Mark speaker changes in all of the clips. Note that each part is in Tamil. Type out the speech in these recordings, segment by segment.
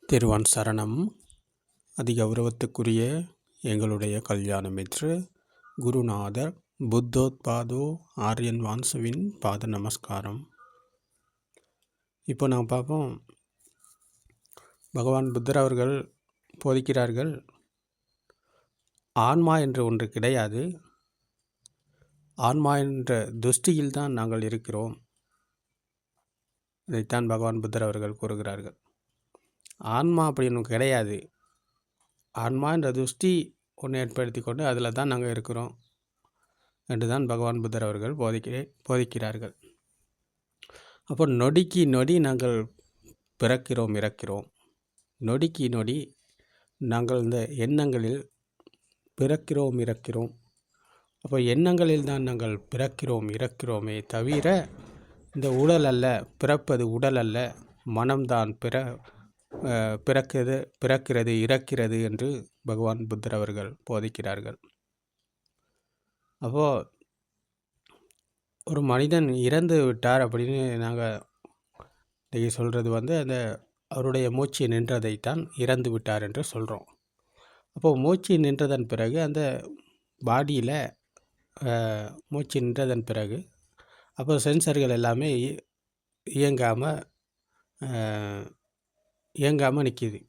Speaker 1: திருவான் சரணம். அதிகௌரவத்துக்குரிய எங்களுடைய கல்யாண மித்ரு குருநாதர் புத்தோத்பாதோ ஆரியன் வான்சுவின் பாத நமஸ்காரம். இப்போ நாம் பார்ப்போம், பகவான் புத்தர் அவர்கள் போதிக்கிறார்கள், ஆன்மா என்று ஒன்று கிடையாது, ஆன்மா என்ற துஷ்டியில்தான் நாங்கள் இருக்கிறோம். இதைத்தான் பகவான் புத்தர் அவர்கள் கூறுகிறார்கள். ஆன்மா அப்படின்னு கிடையாது, ஆன்மா என்ற துஷ்டி ஒன்று ஏற்படுத்தி கொண்டு அதில் தான் நாங்கள் இருக்கிறோம் என்று தான் பகவான் புத்தர் அவர்கள் போதிக்கிறார்கள். அப்போ நொடிக்கு நொடி நாங்கள் பிறக்கிறோம் இறக்கிறோம், நொடிக்கு நொடி நாங்கள் இந்த எண்ணங்களில் பிறக்கிறோம் இறக்கிறோம். அப்போ எண்ணங்களில் தான் நாங்கள் பிறக்கிறோம் இறக்கிறோமே தவிர இந்த உடல் அல்ல, பிறப்பது உடல் அல்ல, மனம்தான் பிறக்கிறது இறக்கிறது என்று பகவான் புத்தர் அவர்கள் போதிக்கிறார்கள். அப்போது ஒரு மனிதன் இறந்து விட்டார் அப்படின்னு நாங்கள் இன்றைக்கி சொல்கிறது அந்த அவருடைய மூச்சு நின்றதைத்தான் இறந்து விட்டார் என்று சொல்கிறோம். அப்போது மூச்சு நின்றதன் பிறகு அந்த பாடியில் மூச்சு நின்றதன் பிறகு அப்போ சென்சர்கள் எல்லாமே இயங்காமல் நிற்கிது.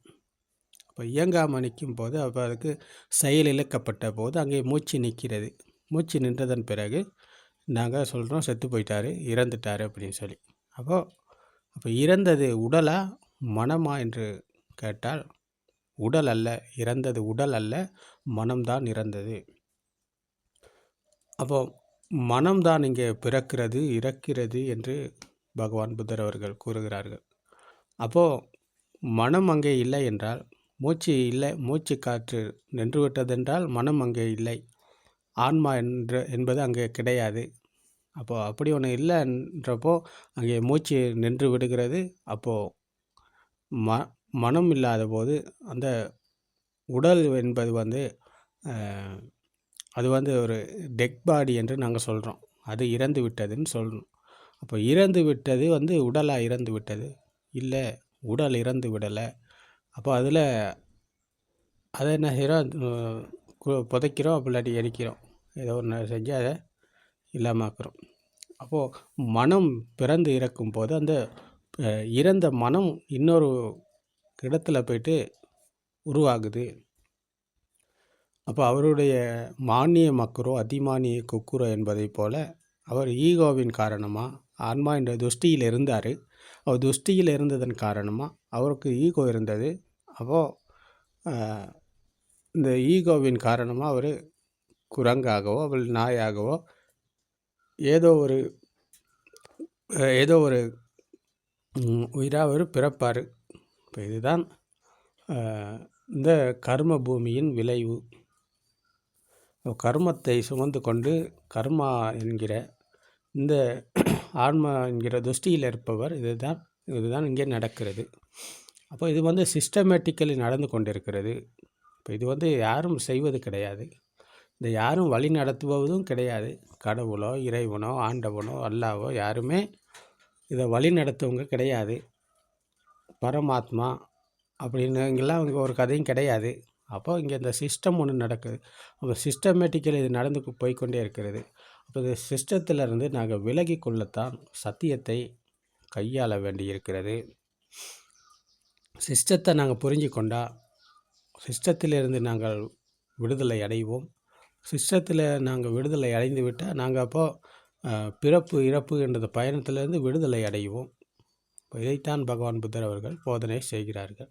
Speaker 1: அப்போ இயங்காமல் நிற்கும் போது அப்போ அதுக்கு செயல் இழக்கப்பட்ட போது அங்கே மூச்சு நிற்கிறது. மூச்சு நின்றதன் பிறகு நாங்கள் சொல்கிறோம் செத்து போயிட்டார், இறந்துட்டார் அப்படின்னு சொல்லி. அப்போ இறந்தது உடலா மனமா என்று கேட்டால் உடல் அல்ல, இறந்தது உடல் அல்ல, மனம்தான் இறந்தது. அப்போ மனம்தான் இங்கே பிறக்கிறது இறக்கிறது என்று பகவான் புத்தர் அவர்கள் கூறுகிறார்கள். அப்போது மனம் அங்கே இல்லை என்றால், மூச்சு இல்லை, மூச்சு காற்று நின்று விட்டதென்றால் மனம் அங்கே இல்லை, ஆன்மா என்பது அங்கே கிடையாது. அப்போது அப்படி ஒன்று இல்லைன்றப்போ அங்கே மூச்சு நின்று விடுகிறது. அப்போது மனம் இல்லாத போது அந்த உடல் என்பது அது ஒரு டெட் பாடி என்று நாங்கள் சொல்கிறோம். அது இறந்து விட்டதுன்னு சொல்கிறோம். அப்போ இறந்து விட்டது உடலாக இறந்து விட்டது இல்லை, உடல் இறந்து விடலை. அப்போ அதை என்ன செய்கிறோம், புதைக்கிறோம், இல்லாட்டி எரிக்கிறோம், ஏதோ ஒன்று செஞ்சு அதை இல்லாமாக்குறோம். அப்போது மனம் பிறந்து இறக்கும் போது அந்த இறந்த மனம் இன்னொரு இடத்துல போயிட்டு உருவாகுது. அப்போ அவருடைய மானிய மக்கரோ அதிமானிய குக்குரோ என்பதை போல் அவர் ஈகோவின் காரணமாக ஆன்மா என்ற துஷ்டியில் இருந்தார். அவர் துஷ்டியில் இருந்ததன் காரணமாக அவருக்கு ஈகோ இருந்தது. அப்போது இந்த ஈகோவின் காரணமாக அவர் குரங்காகவோ அவள் நாயாகவோ ஏதோ ஒரு உயிராக அவர் பிறப்பார். இப்போ இதுதான் இந்த கர்ம பூமியின் விளைவு. கர்மத்தை சுமந்து கொண்டு கர்மா என்கிற இந்த ஆன்மா என்கிற துஷ்டியில் இருப்பவர் இதுதான் இங்கே நடக்கிறது. அப்போ இது சிஸ்டமேட்டிக்கலி நடந்து கொண்டிருக்கிறது. இப்போ இது யாரும் செய்வது கிடையாது, இந்த யாரும் வழி நடத்துவதும் கிடையாது. கடவுளோ இறைவனோ ஆண்டவனோ அல்லாவோ யாருமே இதை வழி நடத்துவங்க கிடையாது. பரமாத்மா அப்படின்னுங்கெல்லாம் இங்கே ஒரு கதையும் கிடையாது. அப்போது இங்கே இந்த சிஸ்டம் ஒன்று நடக்குது. அப்போ சிஸ்டமேட்டிக்கலி இது நடந்து போய்கொண்டே இருக்கிறது. அப்போ இந்த சிஸ்டத்திலிருந்து நாங்கள் விலகி கொள்ளத்தான் சத்தியத்தை கையாள வேண்டியிருக்கிறது. சிஸ்டத்தை நாங்கள் புரிஞ்சு கொண்டால் சிஸ்டத்திலிருந்து நாங்கள் விடுதலை அடைவோம். சிஸ்டத்தில் நாங்கள் விடுதலை அடைந்து விட்டால் நாங்கள் அப்போது பிறப்பு இறப்பு என்ற பயணத்திலிருந்து விடுதலை அடைவோம். இப்போ இதைத்தான் பகவான் புத்தர் அவர்கள் போதனை செய்கிறார்கள்.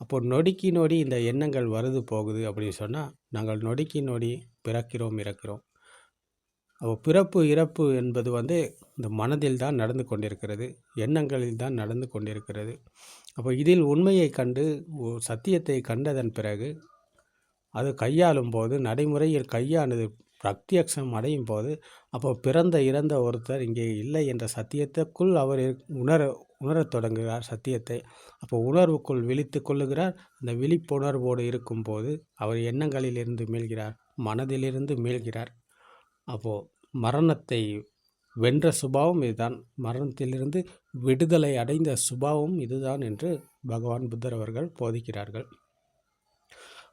Speaker 1: அப்போது நொடிக்கு நொடி இந்த எண்ணங்கள் வருது போகுது அப்படின்னு சொன்னால் நாங்கள் நொடிக்கு நொடி பிறக்கிறோம் இறக்கிறோம். அப்போ பிறப்பு இறப்பு என்பது இந்த மனதில் தான் நடந்து கொண்டிருக்கிறது, எண்ணங்களில் தான் நடந்து கொண்டிருக்கிறது. அப்போ இதில் உண்மையை கண்டு சத்தியத்தை கண்டதன் பிறகு அது கையாளும் போது, நடைமுறையில் கையானது பிரத்யக்ஷம் அடையும் போது, அப்போ பிறந்த இறந்த ஒருத்தர் இங்கே இல்லை என்ற சத்தியத்துக்குள் அவர் உணரத் தொடங்குகிறார் சத்தியத்தை. அப்போ உணர்வுக்குள் விழித்து கொள்ளுகிறார். அந்த விழிப்புணர்வோடு இருக்கும்போது அவர் எண்ணங்களிலிருந்து மீள்கிறார், மனதிலிருந்து மீள்கிறார். அப்போது மரணத்தை வென்ற சுபாவம் இதுதான், மரணத்திலிருந்து விடுதலை அடைந்த சுபாவம் இதுதான் என்று பகவான் புத்தர் அவர்கள் போதிக்கிறார்கள்.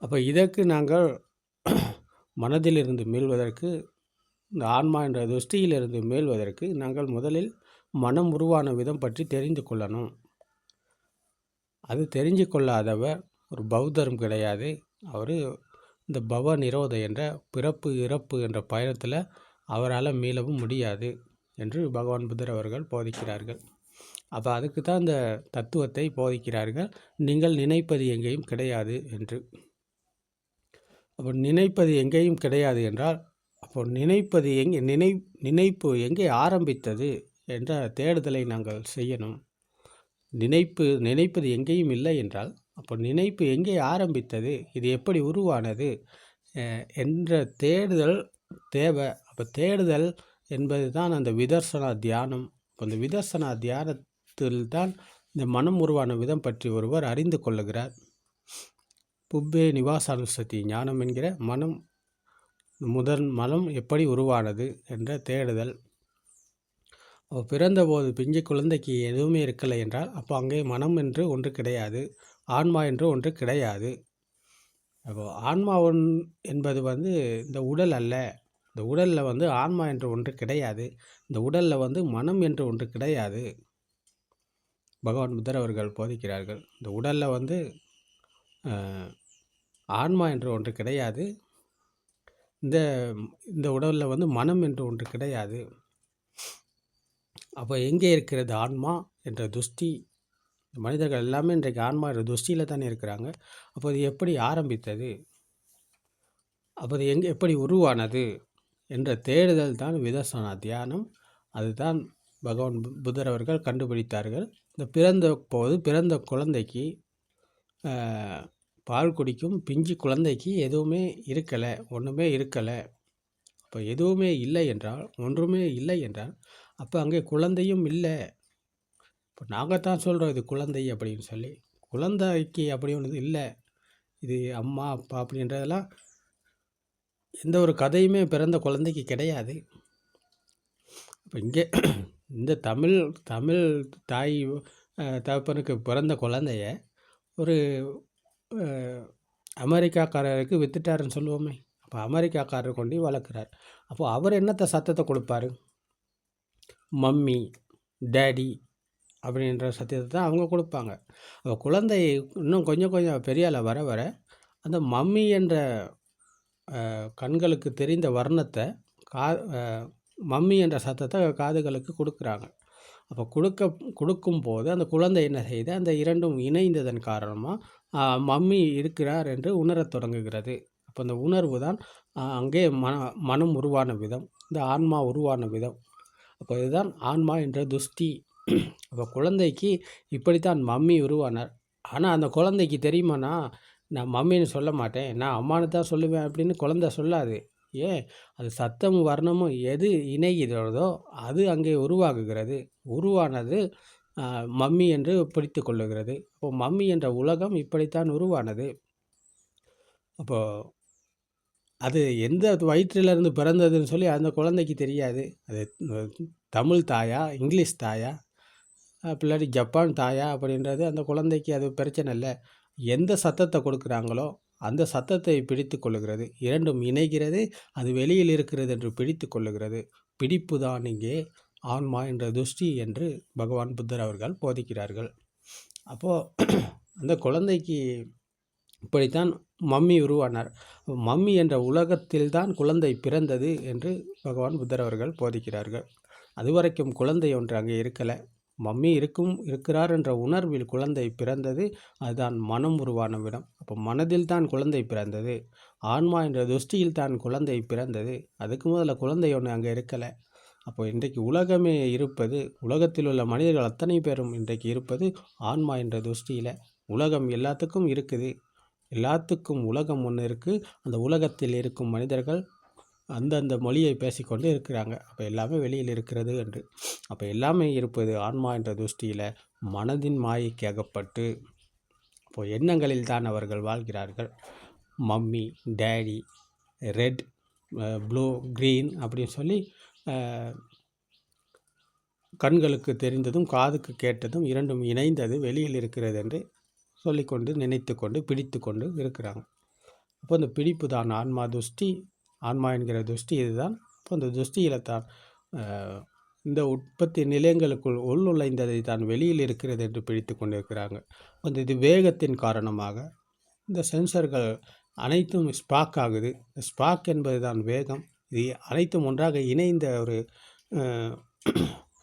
Speaker 1: அப்போ இதற்கு நாங்கள் மனதிலிருந்து மீள்வதற்கு, இந்த ஆன்மா என்ற துஷ்டியிலிருந்து மீள்வதற்கு நாங்கள் முதலில் மனம் உருவான விதம் பற்றி தெரிந்து கொள்ளணும். அது தெரிஞ்சு கொள்ளாதவர் ஒரு பௌத்தரும் கிடையாது. அவர் இந்த பவ நிரோத என்ற பிறப்பு இறப்பு என்ற பயணத்தில் அவரால் மீளவும் முடியாது என்று பகவான் புத்தர் அவர்கள் போதிக்கிறார்கள். அப்போ அதுக்கு தான் இந்த தத்துவத்தை போதிக்கிறார்கள். நீங்கள் நினைப்பது எங்கேயும் கிடையாது என்று. அப்போ நினைப்பது எங்கேயும் கிடையாது என்றால், அப்போ நினைப்பது நினைப்பு எங்கே ஆரம்பித்தது என்ற தேடுதலை நாங்கள் செய்யணும். நினைப்பது எங்கேயும் இல்லை என்றால், அப்போ நினைப்பு எங்கே ஆரம்பித்தது, இது எப்படி உருவானது என்ற தேடுதல் தேவை. அப்போ தேடுதல் என்பது தான் அந்த விதர்சனா தியானம். இப்போ இந்த விதர்சனா தியானத்தில் தான் இந்த மனம் உருவான விதம் பற்றி ஒருவர் அறிந்து கொள்ளுகிறார். புப்பே நிவாசானுசதி ஞானம் என்கிற மனம் எப்படி உருவானது என்ற தேடுதல். அப்போ பிறந்தபோது பிஞ்சு குழந்தைக்கு எதுவுமே இருக்கலை என்றால், அப்போ அங்கே மனம் என்று ஒன்று கிடையாது, ஆன்மா என்று ஒன்று கிடையாது. அப்போ ஆன்மா என்பது இந்த உடல் அல்ல. இந்த உடலில் ஆன்மா என்று ஒன்று கிடையாது. இந்த உடலில் மனம் என்று ஒன்று கிடையாது. பகவான் புத்தர் அவர்கள் போதிக்கிறார்கள், இந்த உடலில் ஆன்மா என்று ஒன்று கிடையாது. இந்த உடலில் மனம் என்று ஒன்று கிடையாது. அப்போ எங்கே இருக்கிறது ஆன்மா என்ற துஷ்டி? மனிதர்கள் எல்லாமே இன்றைக்கு ஆன்மா என்ற துஷ்டியில் தானே இருக்கிறாங்க. அப்போ அது எப்படி ஆரம்பித்தது, அப்போ அது எப்படி உருவானது என்ற தேடுதல் தான் விதர்சனா தியானம். அதுதான் பகவான் புத்தர் அவர்கள் கண்டுபிடித்தார்கள். இந்த பிறந்த குழந்தைக்கு பால் குடிக்கும் பிஞ்சு குழந்தைக்கு எதுவுமே இருக்கலை, ஒன்றுமே இருக்கலை. அப்போ எதுவுமே இல்லை என்றால், ஒன்றுமே இல்லை என்றால், அப்போ அங்கே குழந்தையும் இல்லை. இப்போ நாங்கள் தான் சொல்கிறோம் இது குழந்தை அப்படின்னு சொல்லி. குழந்தைக்கு அப்படி ஒன்று இல்லை. இது அம்மா அப்பா அப்படின்றதெல்லாம் எந்த ஒரு கதையுமே பிறந்த குழந்தைக்கு கிடையாது. இப்போ இங்கே இந்த தமிழ் தாய் தகப்பனுக்கு பிறந்த குழந்தைய ஒரு அமெரிக்காக்காரருக்கு வித்துட்டாருன்னு சொல்லுவோமே. அப்போ அமெரிக்காக்காரர் கொண்டு வளர்க்குறார். அப்போது அவர் என்னத்தை சத்தத்தை கொடுப்பாரு? மம்மி டேடி அப்படின்ற சத்தியத்தை தான் அவங்க கொடுப்பாங்க. அப்போ குழந்தை இன்னும் கொஞ்சம் பெரியால் வர வர அந்த மம்மி என்ற கண்களுக்கு தெரிந்த வர்ணத்தை மம்மி என்ற சத்தத்தை காதுகளுக்கு கொடுக்குறாங்க. அப்போ கொடுக்கும்போது அந்த குழந்தை என்ன செய்யுது, அந்த இரண்டும் இணைந்ததன் காரணமாக மம்மி இருக்கிறார் என்று உணரத் தொடங்குகிறது. அப்போ அந்த உணர்வு தான் அங்கே மனம் உருவான விதம், இந்த ஆன்மா உருவான விதம். அப்போ இதுதான் ஆன்மா என்ற துஷ்டி. அப்போ குழந்தைக்கு இப்படித்தான் மம்மி உருவானார். ஆனால் அந்த குழந்தைக்கு தெரியுமாண்ணா, நான் மம்மின்னு சொல்ல மாட்டேன், நான் அம்மானு தான் சொல்லுவேன் அப்படின்னு குழந்தை சொல்லாது. ஏன்? அது சத்தமும் வர்ணமும் எது இணைகிறதோ அது அங்கே உருவாகுகிறது. உருவானது மம்மி என்று பிடித்து கொள்ளுகிறது. அப்போது மம்மி என்ற உலகம் இப்படித்தான் உருவானது. அப்போது அது எந்த வயிற்றிலிருந்து பிறந்ததுன்னு சொல்லி அந்த குழந்தைக்கு தெரியாது. அது தமிழ் தாயா, இங்கிலீஷ் தாயா, பிள்ளாடி ஜப்பான் தாயா அப்படின்றது அந்த குழந்தைக்கு அது பிரச்சனை இல்லை. எந்த சத்தத்தை கொடுக்குறாங்களோ அந்த சத்தத்தை பிடித்து கொள்ளுகிறது. இரண்டும் இணைகிறது, அது வெளியில் இருக்கிறது என்று பிடித்து கொள்ளுகிறது. பிடிப்பு தான் இங்கே ஆன்மா என்ற துஷ்டி என்று பகவான் புத்தர் அவர்கள் போதிக்கிறார்கள். அப்போது அந்த குழந்தைக்கு இப்படித்தான் மம்மி உருவானார். மம்மி என்ற உலகத்தில்தான் குழந்தை பிறந்தது என்று பகவான் புத்தர் அவர்கள் போதிக்கிறார்கள். அதுவரைக்கும் குழந்தை ஒன்று அங்கே இருக்கலை. மம்மி இருக்கிறார் என்ற உணர்வில் குழந்தை பிறந்தது. அதுதான் மனம் உருவான விடம். அப்போ மனதில் தான் குழந்தை பிறந்தது. ஆன்மா என்ற துஷ்டியில் தான் குழந்தை பிறந்தது. அதுக்கு முதல்ல குழந்தை ஒன்று அங்கே இருக்கலை. அப்போ இன்றைக்கு உலகமே இருப்பது, உலகத்தில் உள்ள மனிதர்கள் அத்தனை பேரும் இன்றைக்கு இருப்பது ஆன்மா என்ற துஷ்டியில். உலகம் எல்லாத்துக்கும் இருக்குது, எல்லாத்துக்கும் உலகம் ஒன்று இருக்குது. அந்த உலகத்தில் இருக்கும் மனிதர்கள் அந்தந்த மொழியை பேசிக்கொண்டு இருக்கிறாங்க. அப்போ எல்லாமே வெளியில் இருக்கிறது என்று. அப்போ எல்லாமே இருப்பது ஆன்மா என்ற துஷ்டியில் மனதின் மாயைக்கு அகப்பட்டு. இப்போ எண்ணங்களில் தான் அவர்கள் வாழ்கிறார்கள். Mummy daddy, red blue green அப்படின்னு சொல்லி கண்களுக்கு தெரிந்ததும் காதுக்கு கேட்டதும் இரண்டும் இணைந்தது வெளியில் இருக்கிறது என்று சொல்லிக்கொண்டு நினைத்து கொண்டு பிடித்து கொண்டு இருக்கிறாங்க. அப்போ இந்த பிடிப்பு தான் ஆன்மா துஷ்டி. ஆன்மா என்கிற துஷ்டி இதுதான். அப்போ இந்த துஷ்டியில் தான் இந்த உற்பத்தி நிலையங்களுக்குள் உள்நுழைந்ததை தான் வெளியில் இருக்கிறது என்று பிடித்து கொண்டிருக்கிறாங்க. அந்த இது வேகத்தின் காரணமாக இந்த சென்சர்கள் அனைத்தும் ஸ்பாக் ஆகுது. ஸ்பாக் என்பது தான் வேகம். இது அனைத்தும் ஒன்றாக இணைந்த ஒரு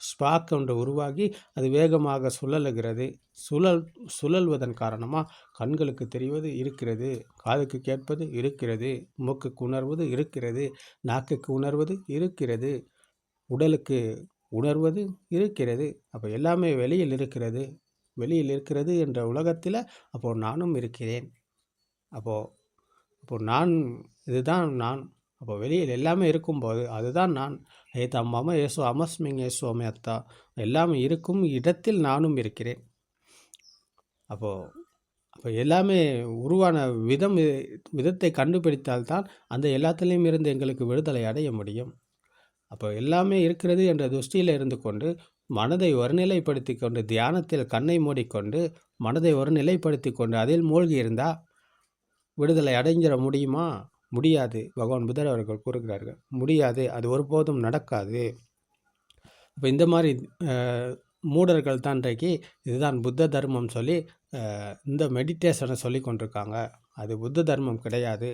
Speaker 1: ஸ்பாக் ஒன்று உருவாகி அது வேகமாக சுழலுகிறது. சுழல்வதன் காரணமாக கண்களுக்கு தெரிவது இருக்கிறது, காதுக்கு கேட்பது இருக்கிறது, மூக்குக்கு உணர்வது இருக்கிறது, நாக்குக்கு உணர்வது இருக்கிறது, உடலுக்கு உணர்வது இருக்கிறது. அப்போ எல்லாமே வெளியில் இருக்கிறது. வெளியில் இருக்கிறது என்ற உலகத்தில் அப்போது நானும் இருக்கிறேன். அப்போது நான், இதுதான் நான். அப்போ வெளியில் எல்லாமே இருக்கும்போது அதுதான் நான். ஏதம்மம ஏசோ அமஸ்மிங் ஏசோமே அத்தா. எல்லாமே இருக்கும் இடத்தில் நானும் இருக்கிறேன். அப்போ எல்லாமே உருவான விதத்தை கண்டுபிடித்தால்தான் அந்த எல்லாத்துலேயும் இருந்து எங்களுக்கு விடுதலை அடைய முடியும். அப்போ எல்லாமே இருக்கிறது என்ற துஷ்டியில் இருந்து கொண்டு மனதை ஒருநிலைப்படுத்தி கொண்டு தியானத்தில் கண்ணை மூடிக்கொண்டு மனதை ஒருநிலைப்படுத்தி கொண்டு அதில் மூழ்கி இருந்தால் விடுதலை அடைஞ்சிட முடியுமா? முடியாது. பகவான் புத்தர் அவர்கள் கூறுகிறார்கள், முடியாது, அது ஒருபோதும் நடக்காது. அப்போ இந்த மாதிரி மூடர்கள் தான் இன்றைக்கு இதுதான் புத்த தர்மம் சொல்லி இந்த மெடிடேஷனை சொல்லி கொண்டிருக்காங்க. அது புத்த தர்மம் கிடையாது.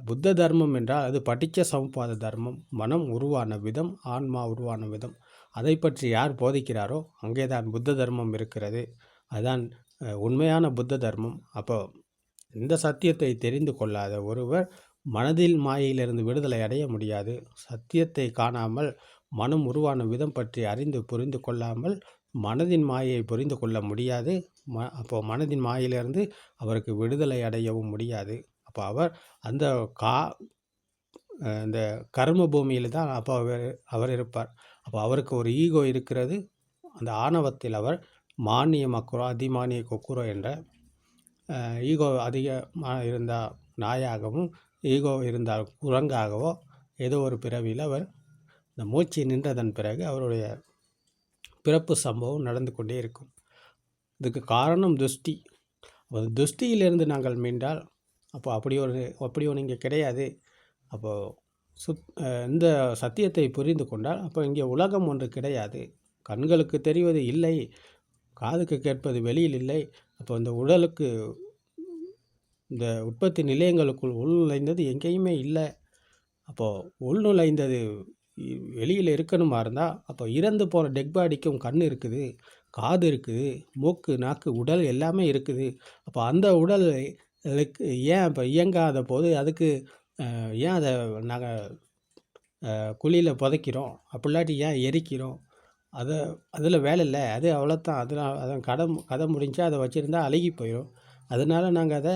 Speaker 1: புத்த தர்மம் என்றால் அது படிக்க சமுப்பாத தர்மம். மனம் உருவான விதம், ஆன்மா உருவான விதம், அதை பற்றி யார் போதிக்கிறாரோ அங்கே தான் புத்த தர்மம் இருக்கிறது. அதுதான் உண்மையான புத்த தர்மம். அப்போ இந்த சத்தியத்தை தெரிந்து கொள்ளாத ஒருவர் மனதில் மாயையிலிருந்து விடுதலை அடைய முடியாது. சத்தியத்தை காணாமல் மனம் உருவான விதம் பற்றி அறிந்து புரிந்து கொள்ளாமல் மனதின் மாயை புரிந்து கொள்ள முடியாது. அப்போது மனதின் மாயிலிருந்து அவருக்கு விடுதலை அடையவும் முடியாது. அப்போ அவர் அந்த இந்த கர்ம பூமியில் தான் அப்போ அவர் இருப்பார். அப்போ அவருக்கு ஒரு ஈகோ இருக்கிறது. அந்த ஆணவத்தில் அவர் மானிய மக்குரோ அதிமானிய கொக்குரோ என்ற ஈகோ அதிகமாக இருந்தால் நாயாகவும் ஈகோ இருந்தால் குரங்காகவோ ஏதோ ஒரு பிறவியில் அவர் இந்த மூச்சு நின்றதன் பிறகு அவருடைய பிறப்பு சம்பவம் நடந்து கொண்டே இருக்கும். இதுக்கு காரணம் துஷ்டி. துஷ்டியிலிருந்து நாங்கள் மீண்டால் அப்போ அப்படி ஒன்று இங்கே கிடையாது. அப்போது இந்த சத்தியத்தை புரிந்து கொண்டால் அப்போ இங்கே உலகம் ஒன்று கிடையாது. கண்களுக்கு தெரிவது இல்லை, காதுக்கு கேட்பது வெளியில் இல்லை. அப்போ இந்த உடலுக்கு இந்த உற்பத்தி நிலையங்களுக்குள் உள்நுழைந்தது எங்கேயுமே இல்லை. அப்போது உள்நுழைந்தது வெளியில் இருக்கணுமா இருந்தால் அப்போ இறந்து போன டெட் பாடிக்கும் கண் இருக்குது, காது இருக்குது, மூக்கு நாக்கு உடல் எல்லாமே இருக்குது. அப்போ அந்த உடலுக்கு ஏன் இப்போ இயங்காத போது அதுக்கு ஏன் அதை நாங்கள் குழியில் புதைக்கிறோம்? அப்படிலாட்டி ஏன் எரிக்கிறோம்? அதில் வேலை இல்லை, அது அவ்வளோத்தான். அதன் கதை முடிஞ்சால் அதை வச்சுருந்தா அழுகி போயிடும். அதனால் நாங்கள் அதை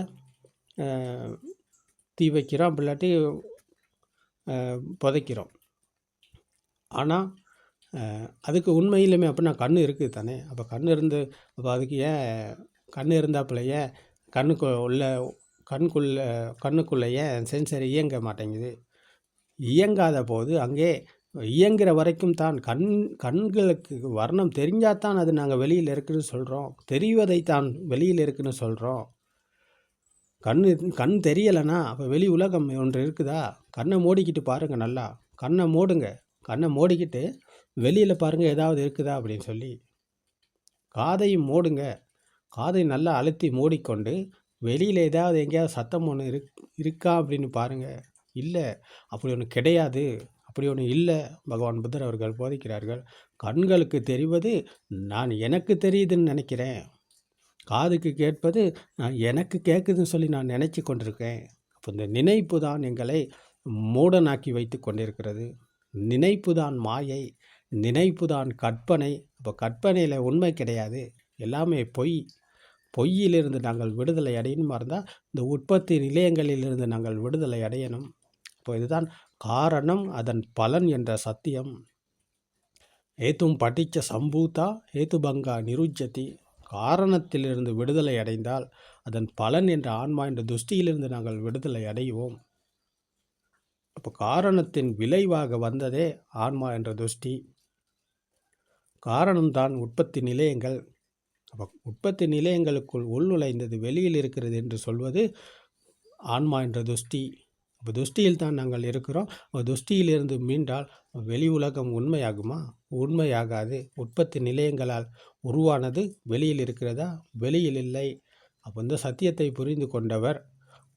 Speaker 1: தீ வைக்கிறோம், அப்படிலாட்டி புதைக்கிறோம். ஆனால் அதுக்கு உண்மையிலுமே அப்படின்னா கண் இருக்குது தானே. அப்போ கண் இருந்து அப்போ அதுக்கு ஏன் கண் இருந்தாப்புல ஏன் கண்ணுக்குள்ளே ஏன் சென்சர் இயங்க மாட்டேங்குது? இயங்காத போது அங்கே இயங்குகிற வரைக்கும் தான் கண்களுக்கு வர்ணம் தெரிஞ்சால் தான் அது நாங்கள் வெளியில் இருக்குதுன்னு சொல்கிறோம். தெரிவதை தான் வெளியில் இருக்குதுன்னு சொல்கிறோம். கண் தெரியலைன்னா அப்போ வெளி உலகம் ஒன்று இருக்குதா? கண்ணை மூடிக்கிட்டு பாருங்கள், நல்லா கண்ணை மூடுங்க. கண்ணை மூடிக்கிட்டு வெளியில் பாருங்கள் ஏதாவது இருக்குதா அப்படின்னு சொல்லி. காதையும் மூடுங்க. காதை நல்லா அழுத்தி மூடிக்கொண்டு வெளியில் ஏதாவது எங்கேயாவது சத்தம் ஒன்று இருக்கா அப்படின்னு பாருங்கள். இல்லை, அப்படி ஒன்று கிடையாது, அப்படி ஒன்று இல்லை. பகவான் புத்தர் அவர்கள் போதிக்கிறார்கள், கண்களுக்கு தெரிவது நான் எனக்கு தெரியுதுன்னு நினைக்கிறேன், காதுக்கு கேட்பது நான் எனக்கு கேட்குதுன்னு சொல்லி நான் நினச்சி கொண்டிருக்கேன். அப்போ இந்த நினைப்பு தான் எங்களை மூடனாக்கி வைத்து கொண்டிருக்கிறது. நினைப்பு தான் மாயை, நினைப்பு தான் கற்பனை. அப்போ கற்பனையில் உண்மை கிடையாது, எல்லாமே பொய். பொய்யிலிருந்து நாங்கள் விடுதலை அடையணுமா இருந்தால் இந்த உற்பத்தி நிலையங்களிலிருந்து நாங்கள் விடுதலை அடையணும். இப்போ இதுதான் காரணம், அதன் பலன் என்ற சத்தியம். ஏத்தும் படிச்ச சம்பூதா ஏத்துபங்கா நிருஜ்ஜதி. காரணத்திலிருந்து விடுதலை அடைந்தால் அதன் பலன் என்ற ஆன்மா என்ற துஷ்டியிலிருந்து நாங்கள் விடுதலை அடைவோம். அப்போ காரணத்தின் விளைவாக வந்ததே ஆன்மா என்ற துஷ்டி. காரணம்தான் உற்பத்தி நிலையங்கள். அப்போ உற்பத்தி நிலையங்களுக்குள் உள்நுழைந்தது வெளியில் இருக்கிறது என்று சொல்வது ஆன்மா என்ற துஷ்டி. அப்போ துஷ்டியில் தான் நாங்கள் இருக்கிறோம். துஷ்டியிலிருந்து மீண்டால் வெளி உலகம் உண்மையாகுமா? உண்மையாகாது. உற்பத்தி நிலையங்களால் உருவானது வெளியில் இருக்கிறதா? வெளியில் இல்லை. அப்போ இந்த சத்தியத்தை புரிந்து கொண்டவர்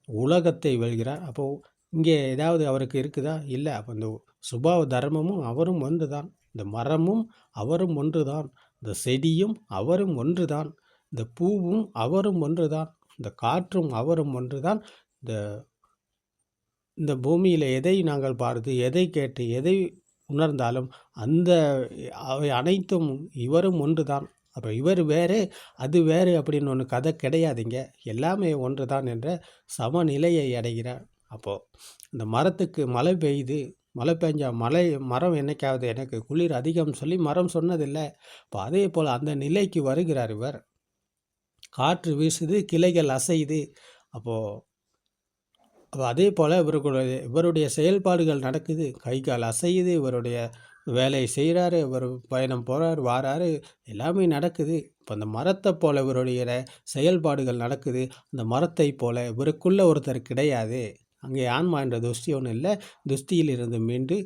Speaker 1: உலகத்தை வெல்கிறார். அப்போது இங்கே ஏதாவது அவருக்கு இருக்குதா? இல்லை. அப்போ இந்த சுபாவ தர்மமும் அவரும் ஒன்று தான். இந்த மரமும் அவரும் ஒன்று தான். இந்த செடியும் அவரும் ஒன்று தான். இந்த பூவும் அவரும் ஒன்று தான். இந்த காற்றும் அவரும் ஒன்று தான். இந்த இந்த பூமியில் எதை நாங்கள் பார்த்து எதை கேட்டு எதை உணர்ந்தாலும் அந்த அவை அனைத்தும் இவரும் ஒன்று தான். அப்போ இவர் வேறு அது வேறு அப்படின்னு ஒன்று கதை கிடையாதுங்க. எல்லாமே ஒன்று தான் என்ற சமநிலையை அடைகிறார். அப்போது இந்த மரத்துக்கு மழை பெய்யுது, மழை பெஞ்சா மரம் என்னைக்காவது எனக்கு குளிர் அதிகம் சொல்லி மரம் சொன்னதில்லை. இப்போ அதே போல் அந்த நிலைக்கு வருகிறார் இவர். காற்று வீசுது, கிளைகள் அசையுது. அப்போது அதே போல் இவருடைய செயல்பாடுகள் நடக்குது. கை கால் அசையுது, இவருடைய வேலை செய்கிறாரு, இவர் பயணம் போகிறார் வாராரு, எல்லாமே நடக்குது. இப்போ அந்த மரத்தை போல் இவருடைய செயல்பாடுகள் நடக்குது. அந்த மரத்தை போல் இவருக்குள்ள ஒருத்தர் கிடையாது. அங்கே ஆன்மா என்ற துஷ்டி ஒன்றும் இல்லை. துஷ்டியிலிருந்து மீண்டு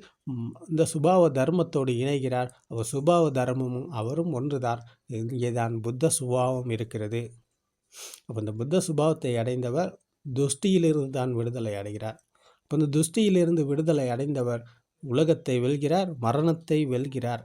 Speaker 1: இந்த சுபாவ தர்மத்தோடு இணைகிறார். அவர் சுபாவ தர்மமும் அவரும் ஒன்றுதான். இங்கே தான் புத்த சுபாவம் இருக்கிறது. அப்போ இந்த புத்த சுபாவத்தை அடைந்தவர் துஷ்டியிலிருந்து தான் விடுதலை அடைகிறார். இப்போ இந்த துஷ்டியிலிருந்து விடுதலை அடைந்தவர் உலகத்தை வெல்கிறார், மரணத்தை வெல்கிறார்.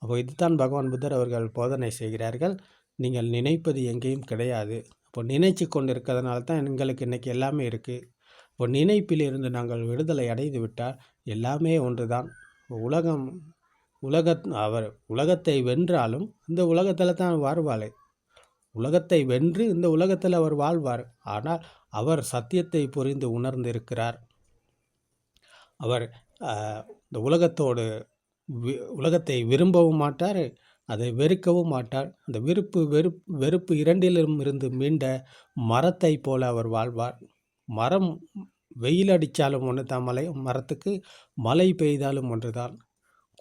Speaker 1: அப்போ இதுதான் பகவான் புத்தர் அவர்கள் போதனை செய்கிறார்கள். நீங்கள் நினைப்பது எங்கேயும் கிடையாது. அப்போ நினைச்சு கொண்டு இருக்கிறதுனால தான் எங்களுக்கு இன்றைக்கி எல்லாமே இருக்குது. இப்போ நினைப்பிலிருந்து நாங்கள் விடுதலை அடைந்து விட்டால் எல்லாமே ஒன்று தான். அவர் உலகத்தை வென்றாலும் இந்த உலகத்தில் தான் வாழ்வாள். உலகத்தை வென்று இந்த உலகத்தில் அவர் வாழ்வார். ஆனால் அவர் சத்தியத்தை புரிந்து உணர்ந்திருக்கிறார். அவர் இந்த உலகத்தை விரும்பவும் மாட்டார், அதை வெறுக்கவும் மாட்டார். அந்த வெறுப்பு இரண்டிலும் இருந்து மீண்ட மரத்தை போல அவர் வாழ்வார். மரம் வெயில் அடித்தாலும் ஒன்று தான், மரத்துக்கு மழை பெய்தாலும் ஒன்று தான்.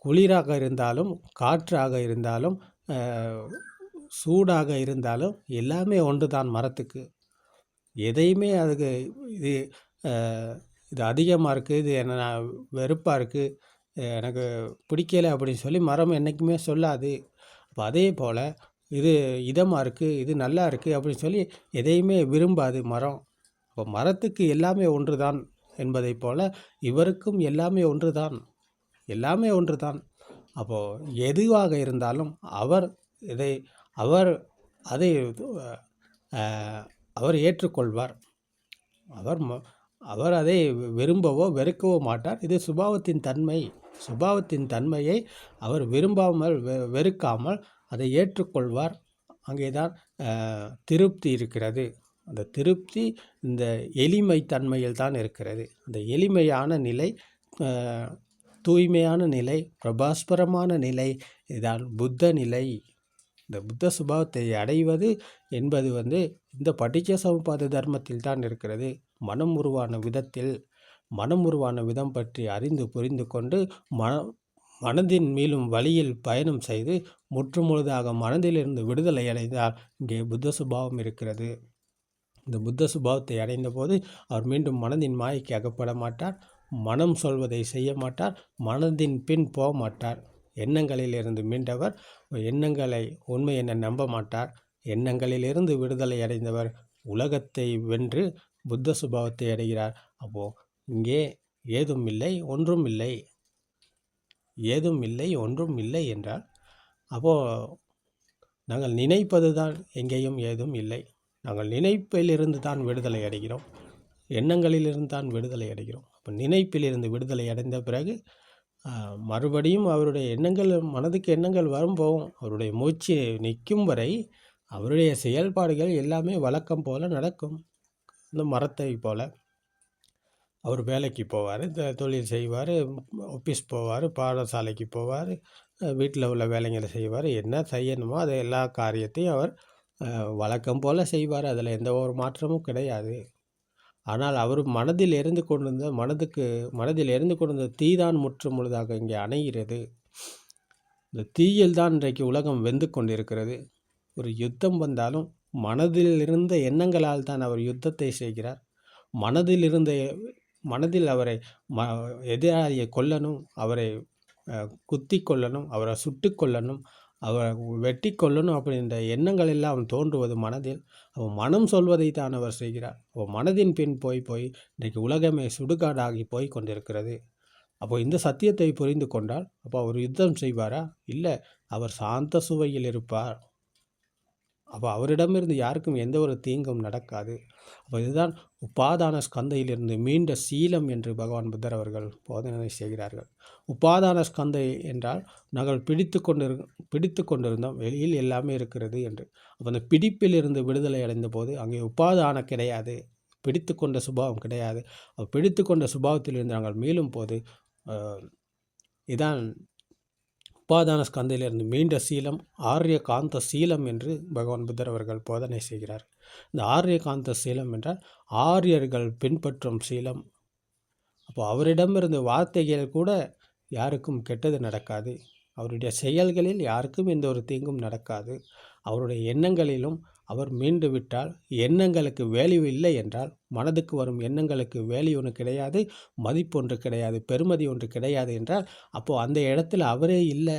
Speaker 1: குளிராக இருந்தாலும் காற்றாக இருந்தாலும் சூடாக இருந்தாலும் எல்லாமே ஒன்று தான் மரத்துக்கு. எதையுமே அதுக்கு இது அதிகமாக இருக்குது, இது என்ன வெறுப்பாக இருக்குது, எனக்கு பிடிக்கலை அப்படின்னு சொல்லி மரம் என்றைக்குமே சொல்லாது. அப்போ அதே போல் இது இதமாக இருக்குது, இது நல்லா இருக்குது அப்படின்னு சொல்லி எதையுமே விரும்பாது மரம். இப்போ மரத்துக்கு எல்லாமே ஒன்று தான் என்பதை போல் இவருக்கும் எல்லாமே ஒன்று தான். எல்லாமே ஒன்று தான். அப்போது எதுவாக இருந்தாலும் அவர் ஏற்றுக்கொள்வார். அவர் அதை விரும்பவோ வெறுக்கவோ மாட்டார். இது சுபாவத்தின் தன்மை. சுபாவத்தின் தன்மையை அவர் விரும்பாமல் வெறுக்காமல் அதை ஏற்றுக்கொள்வார். அங்கே தான் திருப்தி இருக்கிறது. அந்த திருப்தி இந்த எளிமை தன்மையில் தான் இருக்கிறது. அந்த எளிமையான நிலை, தூய்மையான நிலை, பிரபாஸ்பரமான நிலை, இதுதான் புத்த நிலை. இந்த புத்த சுபாவத்தை அடைவது என்பது இந்த பட்டிச்ச சமுப்பாத தர்மத்தில் தான் இருக்கிறது. மனம் உருவான விதம் பற்றி அறிந்து புரிந்து கொண்டு மனதின் மீளும் வழியில் பயணம் செய்து முற்றுமுழுதாக மனதிலிருந்து விடுதலை அடைந்தால் இங்கே புத்த சுபாவம் இருக்கிறது. இந்த புத்த சுபாவத்தை அடைந்த போது அவர் மீண்டும் மனதின் மாயைக்கு அகப்பட மாட்டார். மனம் சொல்வதை செய்ய மாட்டார். மனதின் பின் போக மாட்டார். எண்ணங்களிலிருந்து மீண்டவர் எண்ணங்களை உண்மை என நம்ப மாட்டார். எண்ணங்களிலிருந்து விடுதலை அடைந்தவர் உலகத்தை வென்று புத்த சுபாவத்தை அடைகிறார். அப்போது இங்கே ஏதும் இல்லை ஒன்றும் இல்லை, ஏதும் இல்லை ஒன்றும் இல்லை என்றால் அப்போது நாங்கள் நினைப்பது தான் எங்கேயும் ஏதும் இல்லை. நாங்கள் நினைப்பிலிருந்து தான் விடுதலை அடைகிறோம், எண்ணங்களிலிருந்து தான் விடுதலை அடைகிறோம். அப்போ நினைப்பிலிருந்து விடுதலை அடைந்த பிறகு மறுபடியும் அவருடைய எண்ணங்கள், மனதுக்கு எண்ணங்கள் வரும் போகும். அவருடைய மூச்சு நிற்கும் வரை அவருடைய செயல்பாடுகள் எல்லாமே வழக்கம் போல் நடக்கும். இந்த மரத்தை போல் அவர் வேலைக்கு போவார், தொழில் செய்வார், ஆஃபீஸ் போவார், பாடசாலைக்கு போவார், வீட்டில் உள்ள வேலைங்களை செய்வார். என்ன செய்யணுமோ அதை எல்லா காரியத்தையும் அவர் வழக்கம் போல் செய்வார். அதில் எந்த ஒரு மாற்றமும் கிடையாது. ஆனால் அவர் மனதில் எரிந்து கொண்டிருந்த தீதான் முற்று முழுதாக இங்கே அணைகிறது. இந்த தீயில் தான் இன்றைக்கு உலகம் வெந்து கொண்டிருக்கிறது. ஒரு யுத்தம் வந்தாலும் மனதில் இருந்த எண்ணங்களால் தான் அவர் யுத்தத்தை செய்கிறார். மனதில் இருந்த மனதில் அவரை எதிராளியை கொல்லணும், அவரை குத்தி கொல்லணும், அவரை சுட்டு கொல்லணும், அவரை வெட்டி கொல்லணும் அப்படின்ற எண்ணங்கள் எல்லாம் தோன்றுவது மனதில். அவன் மனம் சொல்வதை தான் அவர் செய்கிறார். அவன் மனதின் பின் போய் போய் இன்றைக்கு உலகமே சுடுகாடாகி போய் கொண்டிருக்கிறது. அப்போ இந்த சத்தியத்தை புரிந்து கொண்டால் அப்போ அவர் யுத்தம் செய்வாரா? இல்லை, அவர் சாந்த சுவையில் இருப்பார். அப்போ அவரிடமிருந்து யாருக்கும் எந்த ஒரு தீங்கும் நடக்காது. அப்போ இதுதான் உபாதான ஸ்கந்தையிலிருந்து மீண்ட சீலம் என்று பகவான் புத்தர் அவர்கள் போதனை செய்கிறார்கள். உபாதான ஸ்கந்தை என்றால் நாங்கள் பிடித்து கொண்டிருந்தோம், வெளியில் எல்லாமே இருக்கிறது என்று. அப்போ அந்த பிடிப்பிலிருந்து விடுதலை அடைந்த போது அங்கே உபாதான கிடையாது, பிடித்து கொண்ட சுபாவம் கிடையாது. பிடித்து கொண்ட சுபாவத்திலிருந்து நாங்கள் மீளும் போது இதான் உபாதான ஸ்கந்தையிலிருந்து மீண்ட சீலம் ஆரிய காந்த சீலம் என்று பகவான் புத்தர் அவர்கள் போதனை செய்கிறார். இந்த ஆரிய காந்த சீலம் என்றால் ஆரியர்கள் பின்பற்றும் சீலம். அப்போ அவரிடமிருந்து வார்த்தைகள் கூட யாருக்கும் கெட்டது நடக்காது, அவருடைய செயல்களில் யாருக்கும் எந்த ஒரு தீங்கும் நடக்காது. அவருடைய எண்ணங்களிலும் அவர் மீண்டு விட்டால், எண்ணங்களுக்கு வேல்யூ இல்லை என்றால், மனதுக்கு வரும் எண்ணங்களுக்கு வேல்யூ ஒன்று கிடையாது, மதிப்பு ஒன்று கிடையாது, பெருமதி ஒன்று கிடையாது என்றால், அப்போது அந்த இடத்துல அவரே இல்லை.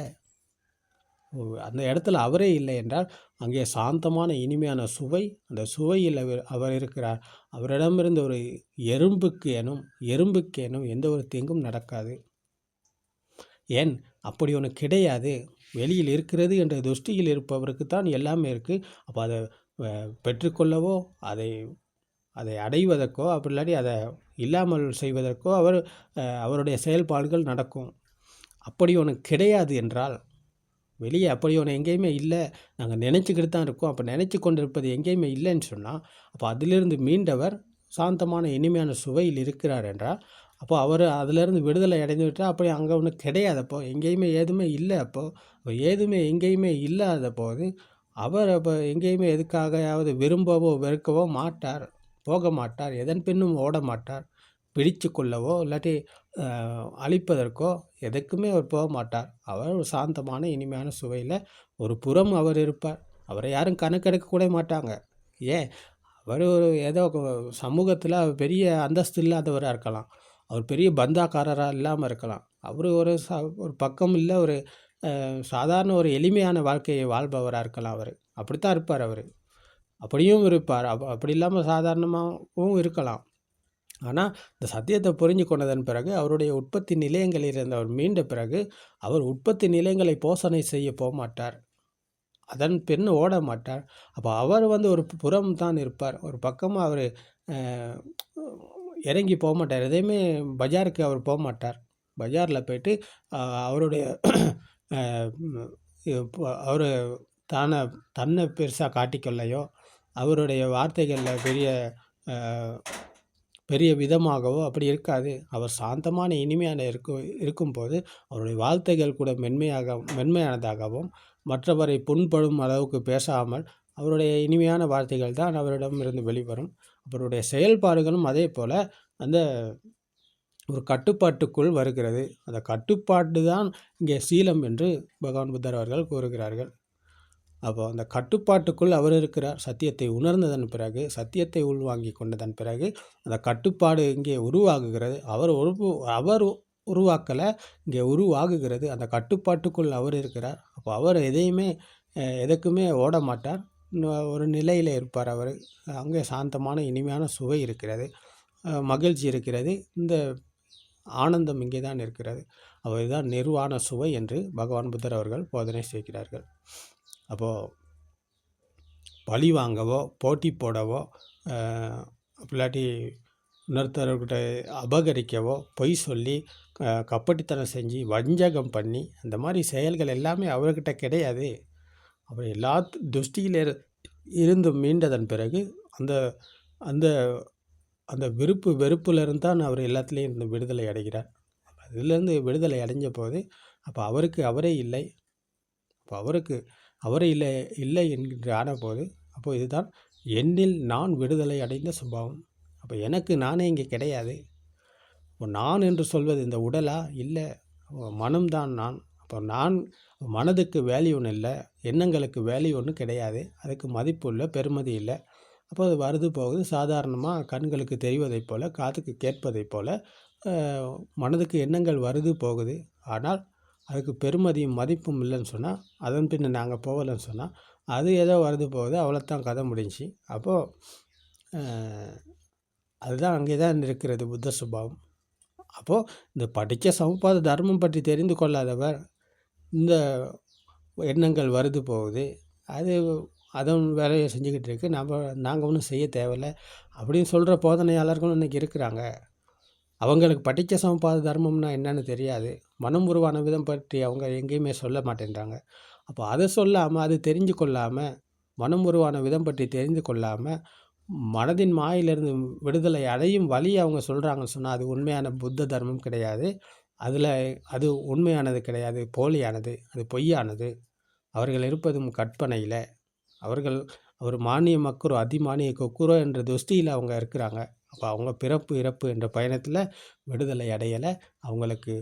Speaker 1: அந்த இடத்துல அவரே இல்லை என்றால் அங்கே சாந்தமான இனிமையான சுவை, அந்த சுவையில் அவர் இருக்கிறார். அவரிடமிருந்து ஒரு எறும்புக்கேனும் எந்த ஒரு தீங்கும் நடக்காது. ஏன் அப்படி ஒன்று கிடையாது. வெளியில் இருக்கிறது என்ற துஷ்டியில் இருப்பவருக்கு தான் எல்லாமே இருக்குது. அப்போ அதை பெற்றுக்கொள்ளவோ அதை அடைவதற்கோ அப்படி இல்லாட்டி அதை இல்லாமல் செய்வதற்கோ அவருடைய செயல்பாடுகள் நடக்கும். அப்படி ஒன்று கிடையாது என்றால், வெளியே அப்படி ஒன்று எங்கேயுமே இல்லை, நாங்கள் நினச்சிக்கிட்டு தான் இருக்கோம், அப்போ நினச்சி கொண்டிருப்பது எங்கேயுமே இல்லைன்னு சொன்னால், அப்போ அதிலிருந்து மீண்டவர் சாந்தமான இனிமையான சுவையில் இருக்கிறார் என்றால், அப்போ அவர் அதிலேருந்து விடுதலை அடைந்து விட்டால் அப்படி அங்கே ஒன்று கிடையாது. அப்போ எங்கேயுமே எதுவுமே இல்லை. அப்போ எதுவுமே எங்கேயுமே இல்லாத போது அவர் அப்போ எங்கேயுமே எதுக்காகயாவது விரும்பவோ வெறுக்கவோ மாட்டார், போக மாட்டார், எதன் பின்னும் ஓட மாட்டார். பிடித்து கொள்ளவோ இல்லாட்டி அழிப்பதற்கோ எதுக்குமே அவர் போக மாட்டார். அவர் ஒரு சாந்தமான இனிமையான சுவையில் ஒரு புறம் அவர் இருப்பார். அவரை யாரும் கணக்கெடுக்க கூட மாட்டாங்க. ஏன், அவர் ஒரு ஏதோ சமூகத்தில் பெரிய அந்தஸ்து இல்லாதவராக இருக்கலாம், அவர் பெரிய பந்தாக்காரராக இல்லாமல் இருக்கலாம், அவர் ஒரு பக்கம் இல்லை, ஒரு சாதாரண ஒரு எளிமையான வாழ்க்கையை வாழ்பவராக இருக்கலாம். அவர் அப்படித்தான் இருப்பார். அவர் அப்படியும் இருப்பார், அப்படி இல்லாமல் சாதாரணமாகவும் இருக்கலாம். ஆனால் இந்த சத்தியத்தை புரிஞ்சு கொண்டதன் பிறகு அவருடைய உற்பத்தி நிலையங்களில் இருந்து அவர் மீண்ட பிறகு அவர் உற்பத்தி நிலையங்களை போஷணை செய்ய போக மாட்டார், அதன் பின் ஓட மாட்டார். அப்போ அவர் ஒரு புறம் தான் இருப்பார். ஒரு பக்கமாக அவர் இறங்கி போக மாட்டார். எதையுமே பஜாருக்கு அவர் போக மாட்டார். பஜாரில் போய்ட்டு அவருடைய அவர் தன்னை பெருசாக காட்டிக்கொள்ளையோ, அவருடைய வார்த்தைகளில் பெரிய விதமாகவோ அப்படி இருக்காது. அவர் சாந்தமான இனிமையான இருக்கும்போது அவருடைய வார்த்தைகள் கூட மென்மையானதாகவும், மற்றவரை புண்படும் அளவுக்கு பேசாமல் அவருடைய இனிமையான வார்த்தைகள் தான் அவரிடம் இருந்து வெளிவரும். அவருடைய செயல்பாடுகளும் அதே போல் அந்த ஒரு கட்டுப்பாட்டுக்குள் வருகிறது. அந்த கட்டுப்பாட்டு தான் இங்கே சீலம் என்று பகவான் புத்தர் அவர்கள் கூறுகிறார்கள். அப்போ அந்த கட்டுப்பாட்டுக்குள் அவர் இருக்கிறார். சத்தியத்தை உணர்ந்ததன் பிறகு, சத்தியத்தை உள்வாங்கி கொண்டதன் பிறகு அந்த கட்டுப்பாடு இங்கே உருவாகுகிறது. அவர் உருவாக்கலை, இங்கே உருவாகுகிறது. அந்த கட்டுப்பாட்டுக்குள் அவர் இருக்கிறார். அப்போ அவர் எதுக்குமே ஓட மாட்டார், ஒரு நிலையில் இருப்பார். அவர் அங்கே சாந்தமான இனிமையான சுவை இருக்கிறது, மகிழ்ச்சி இருக்கிறது, இந்த ஆனந்தம் இங்கே தான் இருக்கிறது. அவர் இதுதான் நிர்வாண சுவை என்று பகவான் புத்தர் அவர்கள் போதனை செய்கிறார்கள். அப்போது பழி வாங்கவோ, போட்டி போடவோ, இல்லாட்டி இன்னொருத்தர்கிட்ட அபகரிக்கவோ, பொய் சொல்லி கப்பட்டித்தனம் செஞ்சு வஞ்சகம் பண்ணி அந்த மாதிரி செயல்கள் எல்லாமே அவர்கிட்ட கிடையாது. அவர் எல்லா துஷ்டியில் இருந்து மீண்டதன் பிறகு அந்த அந்த அந்த வெறுப்புலேருந்து தான் அவர் எல்லாத்துலேயும் இருந்து விடுதலை அடைகிறார். அதிலேருந்து விடுதலை அடைஞ்ச போது அப்போ அவருக்கு அவரே இல்லை. அப்போ அவரே இல்லை என்கின்ற ஆன போது அப்போது இதுதான் என்னில் நான் விடுதலை அடைந்த சுபாவம். அப்போ எனக்கு நானே இங்கே கிடையாது. இப்போ நான் என்று சொல்வது இந்த உடலா? இல்லை, மனம்தான் நான். அப்போ மனதுக்கு வேல்யூ ஒன்றும் இல்லை, எண்ணங்களுக்கு வேல்யூ ஒன்றும் கிடையாது, அதுக்கு மதிப்பு இல்லை, பெருமதி இல்லை. அப்போ அது வருது போகுது. சாதாரணமாக கண்களுக்கு தெரிவதைப் போல், காதுக்கு கேட்பதைப் போல் மனதுக்கு எண்ணங்கள் வருது போகுது. ஆனால் அதுக்கு பெருமதியும் மதிப்பும் இல்லைன்னு சொன்னால், அதன் பின்ன நாங்கள் போகலைன்னு சொன்னால், அது ஏதோ வருது போகுது, அவ்வளோத்தான் கதை முடிஞ்சுச்சு. அப்போது அதுதான் அங்கே தான் இருக்கிறது புத்த சுபாவம். அப்போது இந்த படித்த சமுப்பாத தர்மம் பற்றி தெரிந்து கொள்ளாதவர் இந்த எண்ணங்கள் வருது போகுது, அது அதன் வேலையை செஞ்சுக்கிட்டு இருக்கு, நாங்கள் ஒன்றும் செய்ய தேவையில்லை அப்படின்னு சொல்கிற போதனையாளர்களும் இன்றைக்கி இருக்கிறாங்க. அவங்களுக்கு படித்த சமபாத தர்மம்னா என்னன்னு தெரியாது, மனம் உருவான விதம் பற்றி அவங்க எங்கேயுமே சொல்ல மாட்டேன்றாங்க. அப்போ அதை சொல்லாமல், அது தெரிஞ்சு கொள்ளாமல், மனம் உருவான விதம் பற்றி தெரிந்து கொள்ளாமல், மனதின் மாயிலிருந்து விடுதலை அடையும் வழி அவங்க சொல்கிறாங்கன்னு சொன்னால், அது உண்மையான புத்த தர்மம் கிடையாது. அது உண்மையானது கிடையாது, போலியானது, அது பொய்யானது. அவர்கள் இருப்பதும் கற்பனையில். அவர் மானிய மக்குரோ அதிமானிய கொக்குரோ என்ற துஷ்டியில் அவங்க இருக்கிறாங்க. அப்போ அவங்க பிறப்பு இறப்பு என்ற பயணத்தில் விடுதலை அடையலை. அவங்களுக்கு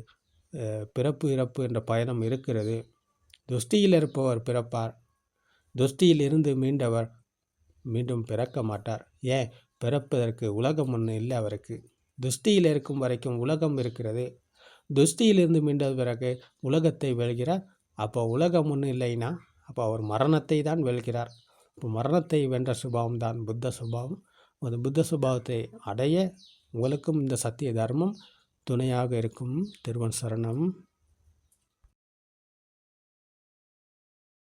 Speaker 1: பிறப்பு இறப்பு என்ற பயணம் இருக்கிறது. துஷ்டியில் இருப்பவர் பிறப்பார், துஷ்டியில் இருந்து மீண்டவர் மீண்டும் பிறக்க மாட்டார். ஏன்? பிறப்பதற்கு உலகம் ஒன்று இல்லை அவருக்கு. துஷ்டியில் இருக்கும் வரைக்கும் உலகம் இருக்கிறது. துஷ்டியிலிருந்து மீண்ட பிறகு உலகத்தை வெல்கிறார். அப்போ உலகம் ஒன்றும் இல்லைன்னா அப்போ அவர் மரணத்தை தான் வெல்கிறார். இப்போ மரணத்தை வென்ற சுபாவம் தான் புத்த சுபாவம். அந்த புத்த சுபாவத்தை அடைய உங்களுக்கும் இந்த சத்திய தர்மம் துணையாக இருக்கும். திருவன் சரணம்.